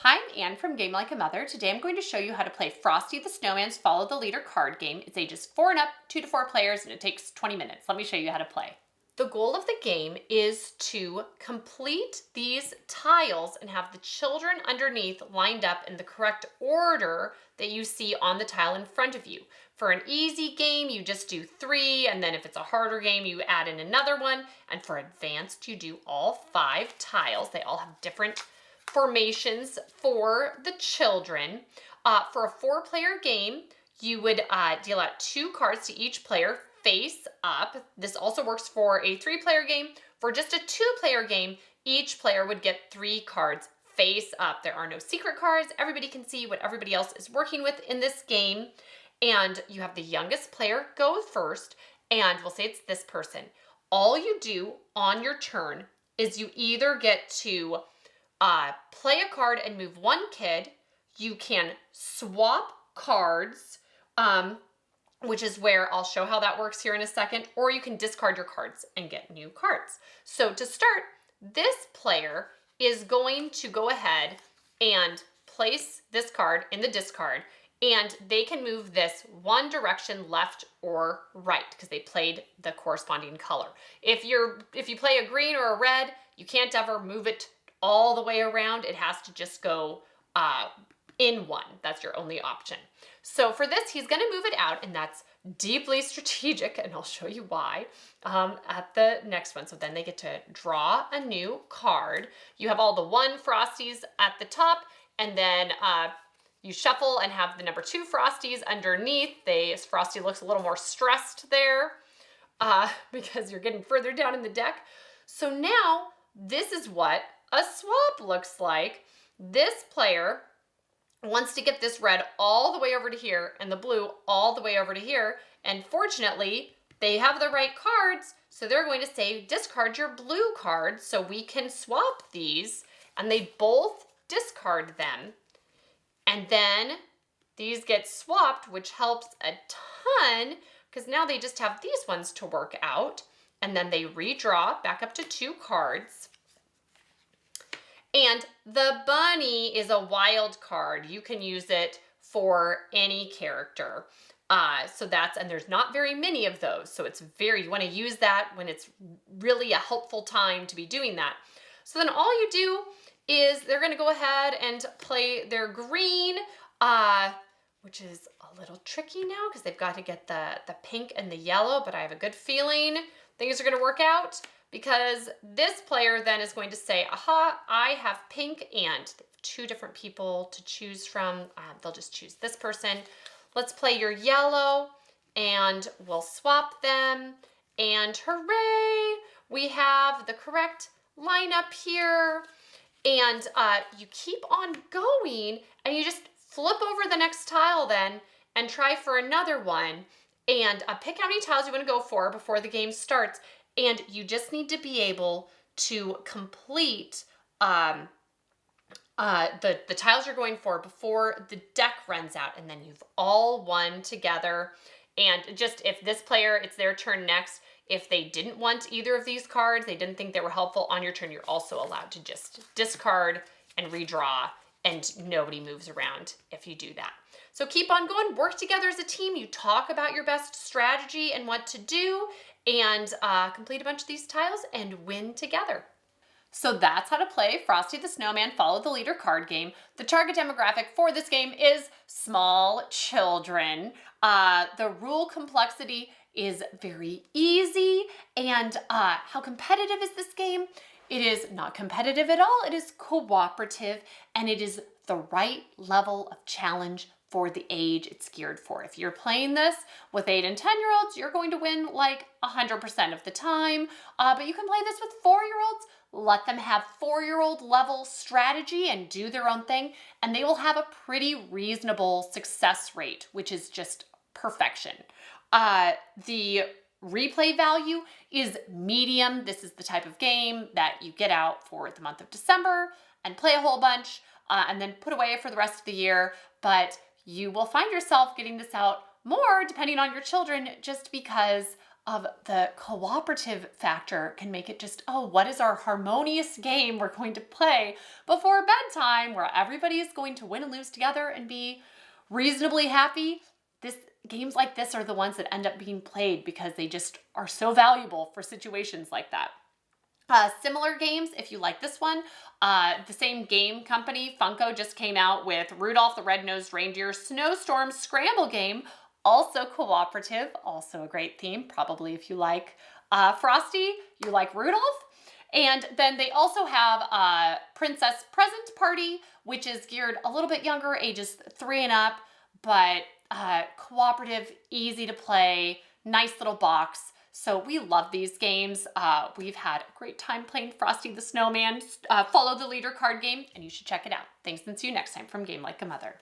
Hi, I'm Anne from Game Like a Mother. Today I'm going to show you how to play Frosty the Snowman's Follow the Leader card game. It's ages 4 and up, 2 to 4 players, and it takes 20 minutes. Let me show you how to play. The goal of the game is to complete these tiles and have the children underneath lined up in the correct order that you see on the tile in front of you. For an easy game, you just do 3, and then if it's a harder game, you add in another one. And for advanced, you do all 5 tiles. They all have different formations for the children. For a 4-player game, you would deal out 2 cards to each player face up. This also works for a 3-player game. For just a 2-player game, each player would get 3 cards face up. There are no secret cards. Everybody can see what everybody else is working with in this game. And you have the youngest player go first, and we'll say it's this person. All you do on your turn is you either get to play a card and move 1 kid. You can swap cards, which is where I'll show how that works here in a second, or you can discard your cards and get new cards. So to start, this player is going to go ahead and place this card in the discard, and they can move this one direction, left or right, because they played the corresponding color. If you play a green or a red, you can't ever move it all the way around. It has to just go in one. That's your only option. So for this, he's going to move it out, and that's deeply strategic, and I'll show you why at the next one. So then they get to draw a new card. You have all the 1 Frosties at the top, and then you shuffle and have the number 2 Frosties underneath. Frosty looks a little more stressed there because you're getting further down in the deck. So now this is what a swap looks like. This player wants to get this red all the way over to here and the blue all the way over to here. And fortunately, they have the right cards. So they're going to say, discard your blue card so we can swap these. And they both discard them. And then these get swapped, which helps a ton because now they just have these ones to work out. And then they redraw back up to 2 cards. And the bunny is a wild card. You can use it for any character. And there's not very many of those. So you want to use that when it's really a helpful time to be doing that. So then all you do is they're going to go ahead and play their green, which is a little tricky now because they've got to get the pink and the yellow, but I have a good feeling things are going to work out. Because this player then is going to say, aha, I have pink, and 2 different people to choose from. They'll just choose this person. Let's play your yellow, and we'll swap them. And hooray, we have the correct lineup here. And you keep on going, and you just flip over the next tile then and try for another one. And pick how many tiles you want to go for before the game starts. And you just need to be able to complete the tiles you're going for before the deck runs out, and then you've all won together. And just if this player, it's their turn next, if they didn't want either of these cards, they didn't think they were helpful on your turn, you're also allowed to just discard and redraw, and nobody moves around if you do that. So keep on going, work together as a team. You talk about your best strategy and what to do, and complete a bunch of these tiles and win together. So that's how to play Frosty the Snowman Follow the Leader card game. The target demographic for this game is small children. The rule complexity is very easy. And how competitive is this game? It is not competitive at all. It is cooperative, and it is the right level of challenge for the age it's geared for. If you're playing this with 8 and 10-year-olds, you're going to win like 100% of the time. But you can play this with 4-year-olds. Let them have 4-year-old level strategy and do their own thing, and they will have a pretty reasonable success rate, which is just perfection. The replay value is medium. This is the type of game that you get out for the month of December and play a whole bunch and then put away for the rest of the year. But you will find yourself getting this out more depending on your children, just because of the cooperative factor can make it just, oh, what is our harmonious game we're going to play before bedtime where everybody is going to win and lose together and be reasonably happy? Games like this are the ones that end up being played because they just are so valuable for situations like that. Similar games, if you like this one, the same game company, Funko, just came out with Rudolph the Red-Nosed Reindeer Snowstorm Scramble game, also cooperative, also a great theme, probably if you like Frosty, you like Rudolph. And then they also have Princess Present Party, which is geared a little bit younger, ages 3 and up, but cooperative, easy to play, nice little box. So we love these games. We've had a great time playing Frosty the Snowman, Follow the Leader card game, and you should check it out. Thanks and see you next time from Game Like a Mother.